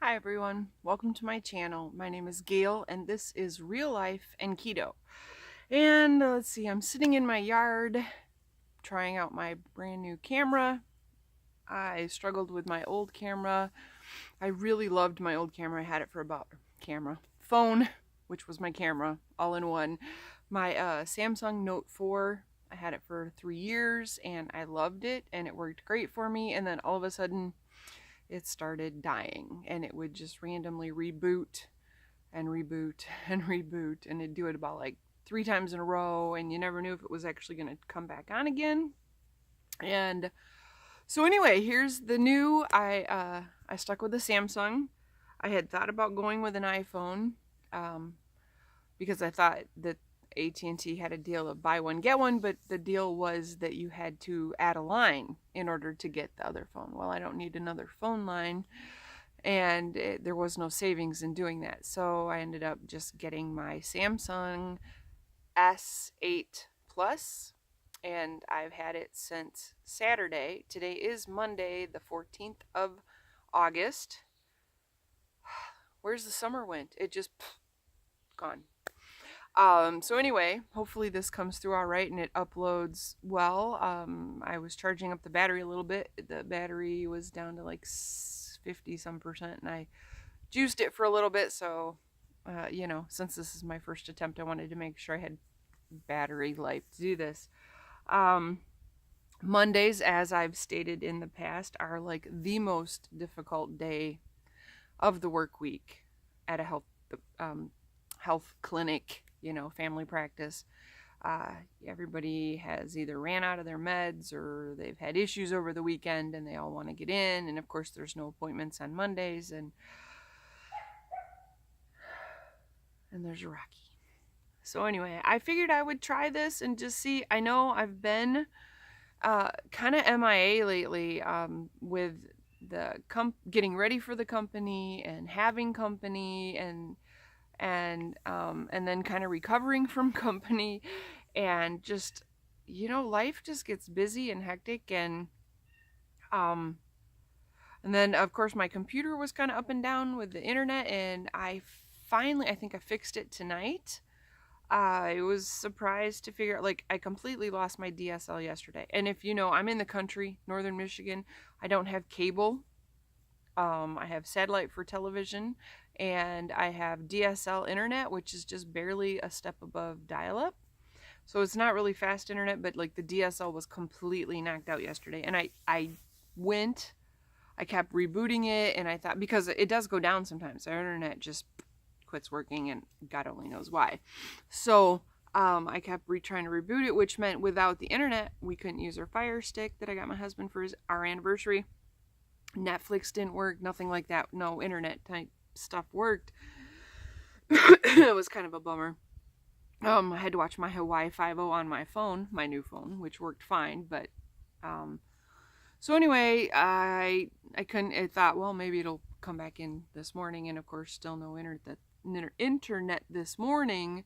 Hi everyone, welcome to my channel. My name is Gail and this is Real Life and Keto. And let's see, I'm sitting in my yard trying out my brand new camera. I struggled with my old camera. I really loved my old camera. I had it for about phone, which was my camera, all in one. My Samsung Note 4, I had it for 3 years and I loved it and it worked great for me. And then all of a sudden it started dying and it would just randomly reboot and reboot and reboot, and it'd do it about like 3 times in a row, and you never knew if it was actually going to come back on again. And so anyway, here's the new. I stuck with the Samsung. I had thought about going with an iPhone because I thought that AT&T had a deal of buy one get one, but the deal was that you had to add a line in order to get the other phone. Well, I don't need another phone line, and there was no savings in doing that. So I ended up just getting my Samsung S8 Plus, and I've had it since Saturday. Today is Monday, the 14th of August. Where's the summer went? It just gone. So anyway, hopefully this comes through all right and it uploads well. I was charging up the battery a little bit. The battery was down to like 50 some percent, and I juiced it for a little bit. So, since this is my first attempt, I wanted to make sure I had battery life to do this. Mondays, as I've stated in the past, are like the most difficult day of the work week at a health clinic, family practice. Everybody has either ran out of their meds or they've had issues over the weekend and they all want to get in. And of course, there's no appointments on Mondays, and there's Rocky. So anyway, I figured I would try this and just see. I know I've been kind of MIA lately with the getting ready for the company and having company and then kind of recovering from company, and just, life just gets busy and hectic, and then of course my computer was kind of up and down with the internet, and I think I fixed it tonight. I was surprised to figure out, like, I completely lost my DSL yesterday. And if you know, I'm in the country, northern Michigan. I don't have cable. I have satellite for television, and I have DSL internet, which is just barely a step above dial-up. So it's not really fast internet, but like the DSL was completely knocked out yesterday. And I kept rebooting it, and I thought, because it does go down sometimes, our internet just quits working, and God only knows why. So I kept trying to reboot it, which meant without the internet, we couldn't use our Fire Stick that I got my husband for our anniversary. Netflix didn't work, nothing like that. No internet type stuff worked. It was kind of a bummer. I had to watch my Hawaii 5.0 on my phone, my new phone, which worked fine. But so anyway, I couldn't. I thought, well, maybe it'll come back in this morning, and of course, still no internet this morning.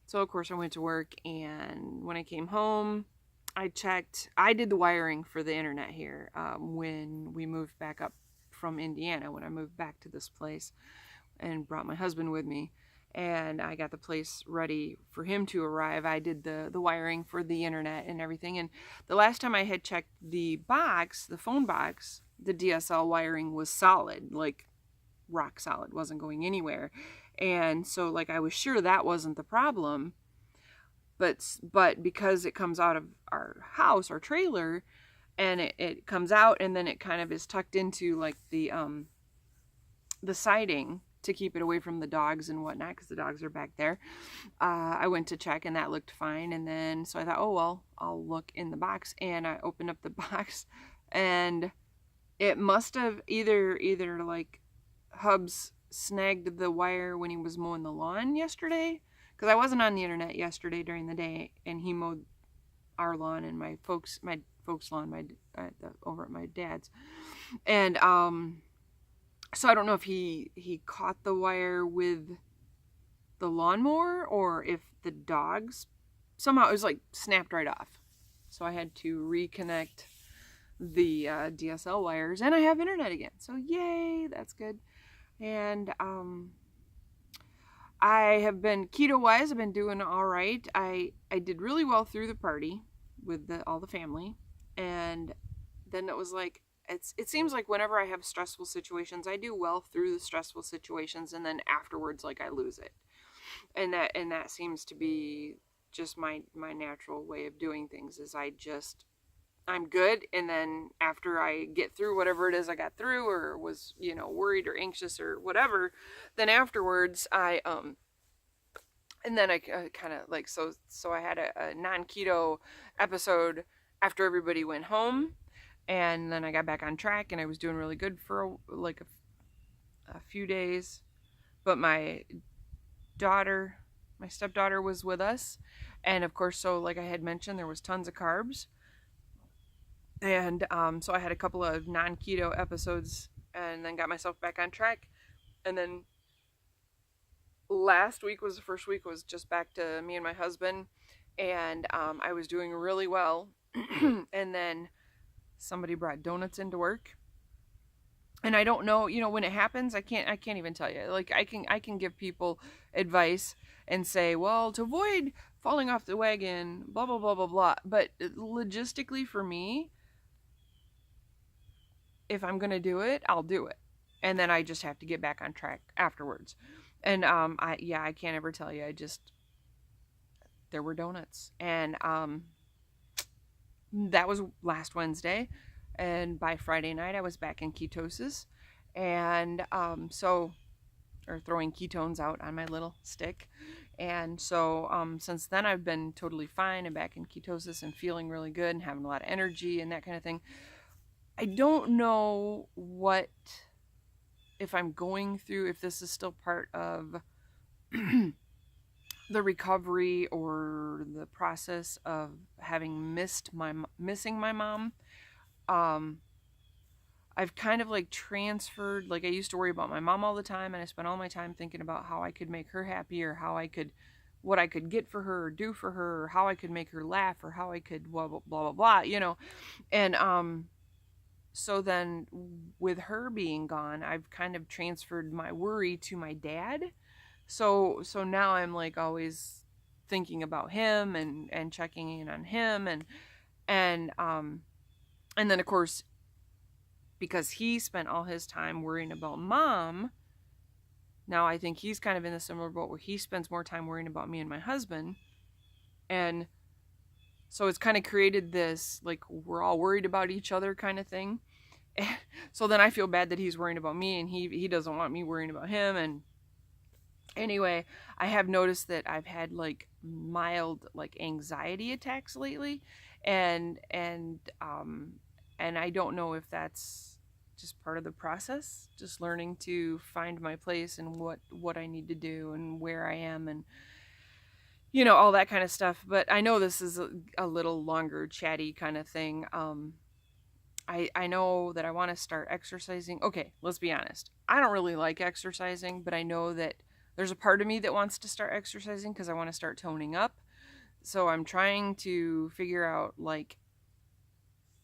So of course, I went to work, and when I came home, I did the wiring for the internet here when we moved back up from Indiana, when I moved back to this place and brought my husband with me, and I got the place ready for him to arrive. I did the wiring for the internet and everything, and the last time I had checked the phone box, the DSL wiring was solid, like rock solid, wasn't going anywhere. And so, like, I was sure that wasn't the problem. But because it comes out of our house, our trailer, and it comes out, and then it kind of is tucked into like the siding to keep it away from the dogs and whatnot, because the dogs are back there. I went to check, and that looked fine. And then so I thought, oh well, I'll look in the box, and I opened up the box, and it must have either like Hubs snagged the wire when he was mowing the lawn yesterday. Because I wasn't on the internet yesterday during the day, and he mowed our lawn and my folks' lawn, over at my dad's, and so I don't know if he caught the wire with the lawnmower, or if the dogs somehow, it was like snapped right off. So I had to reconnect the DSL wires, and I have internet again. So yay, that's good. And I have been keto wise. I've been doing all right. I did really well through the party with all the family, and then it was like it seems like whenever I have stressful situations, I do well through the stressful situations, and then afterwards, like I lose it, and that seems to be just my natural way of doing things. Is I'm good, and then after I get through whatever it is I got through, or was worried or anxious or whatever, then afterwards and then I kind of like so I had a non-keto episode after everybody went home, and then I got back on track, and I was doing really good for a few days. But daughter my stepdaughter was with us, and of course, so like I had mentioned, there was tons of carbs, and so I had a couple of non-keto episodes and then got myself back on track. And then last week was the first week, was just back to me and my husband, and I was doing really well. And then somebody brought donuts into work, and I don't know, when it happens, I can't even tell you. Like I can give people advice and say, well, to avoid falling off the wagon, blah blah blah blah blah, but logistically for me, if I'm gonna do it, I'll do it, and then I just have to get back on track afterwards. And I can't ever tell you. There were donuts, and that was last Wednesday, and by Friday night I was back in ketosis, and or throwing ketones out on my little stick, and so since then I've been totally fine and back in ketosis and feeling really good and having a lot of energy and that kind of thing. I don't know if I'm going through, if this is still part of the recovery or the process of having missing my mom. I've kind of like transferred, like I used to worry about my mom all the time, and I spent all my time thinking about how I could make her happy, or what I could get for her or do for her, or how I could make her laugh, or how I could blah, blah, blah, blah, blah, and, so then with her being gone, I've kind of transferred my worry to my dad. So now I'm like always thinking about him and checking in on him, and then of course, because he spent all his time worrying about mom, now I think he's kind of in a similar boat where he spends more time worrying about me and my husband. And so it's kind of created this, like, we're all worried about each other kind of thing. So then I feel bad that he's worrying about me, and he doesn't want me worrying about him. And anyway, I have noticed that I've had like mild like anxiety attacks lately, and I don't know if that's just part of the process, just learning to find my place and what I need to do and where I am, and all that kind of stuff. But I know this is a little longer chatty kind of thing. I know that I want to start exercising. Okay, let's be honest. I don't really like exercising, but I know that there's a part of me that wants to start exercising because I want to start toning up. So I'm trying to figure out like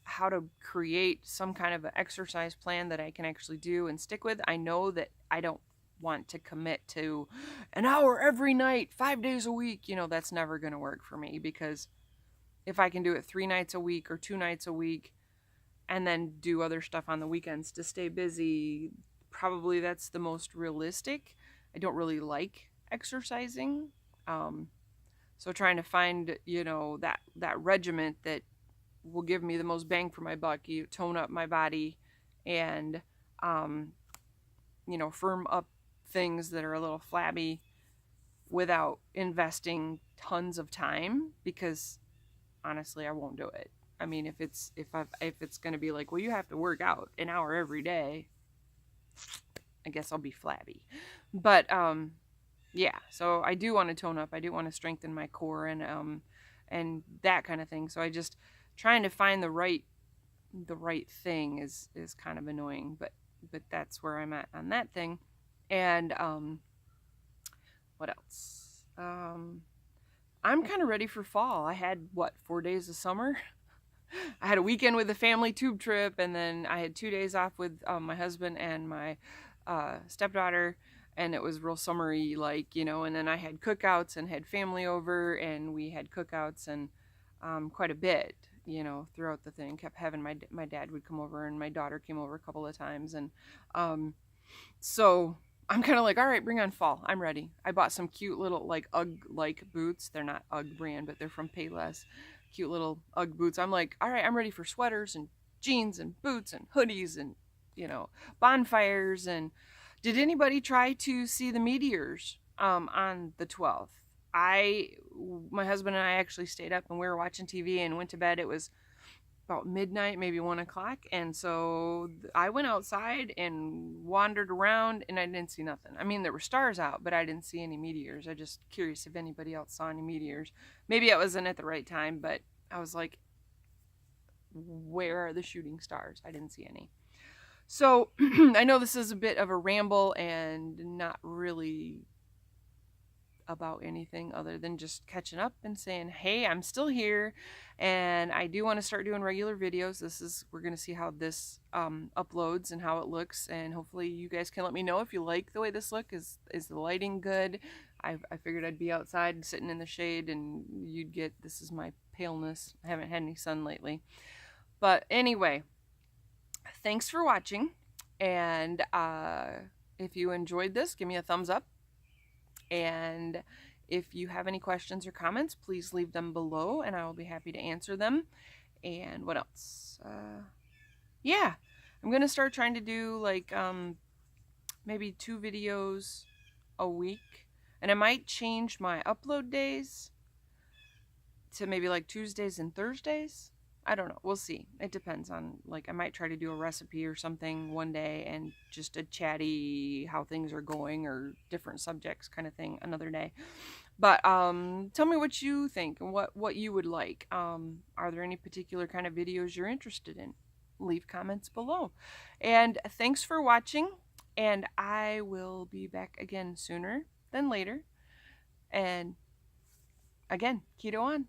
how to create some kind of an exercise plan that I can actually do and stick with. I know that I don't want to commit to an hour every night, 5 days a week. That's never going to work for me, because if I can do it 3 nights a week or 2 nights a week and then do other stuff on the weekends to stay busy, probably that's the most realistic. I don't really like exercising. So trying to find, that regiment that will give me the most bang for my buck, tone up my body and, firm up things that are a little flabby without investing tons of time, because honestly, I won't do it. I mean, if it's going to be like, well, you have to work out an hour every day, I guess I'll be flabby. But yeah, so I do want to tone up. I do want to strengthen my core and that kind of thing. So I just trying to find the right thing is kind of annoying, but that's where I'm at on that thing. And what else? I'm kind of ready for fall. I had 4 days of summer. I had a weekend with the family tube trip, and then I had 2 days off with my husband and my stepdaughter, and it was real summery, like, you know, and then I had cookouts and had family over, and we had cookouts and quite a bit, you know, throughout the thing. Kept having my dad would come over, and my daughter came over a couple of times, and so I'm kind of like, all right, bring on fall. I'm ready. I bought some cute little like UGG like boots. They're not UGG brand, but they're from Payless. Cute little UGG boots. I'm like, all right, I'm ready for sweaters and jeans and boots and hoodies and, you know, bonfires. And did anybody try to see the meteors on the 12th? My husband and I actually stayed up and we were watching TV and went to bed. It was about midnight, maybe 1 o'clock. And so I went outside and wandered around and I didn't see nothing. I mean, there were stars out, but I didn't see any meteors. I just curious if anybody else saw any meteors. Maybe I wasn't at the right time, but I was like, where are the shooting stars? I didn't see any. So I know this is a bit of a ramble and not really about anything other than just catching up and saying, hey, I'm still here and I do want to start doing regular videos. We're going to see how this uploads and how it looks, and hopefully you guys can let me know if you like the way this looks. Is the lighting good? I figured I'd be outside sitting in the shade and you'd get, this is my paleness. I haven't had any sun lately. But anyway, thanks for watching, and if you enjoyed this, give me a thumbs up. And if you have any questions or comments, please leave them below and I will be happy to answer them. And what else? Yeah, I'm going to start trying to do like maybe 2 videos a week. And I might change my upload days to maybe like Tuesdays and Thursdays. I don't know. We'll see. It depends on, like, I might try to do a recipe or something one day and just a chatty how things are going or different subjects kind of thing another day. But tell me what you think and what you would like. Are there any particular kind of videos you're interested in? Leave comments below. And thanks for watching, and I will be back again sooner than later. And again, keto on.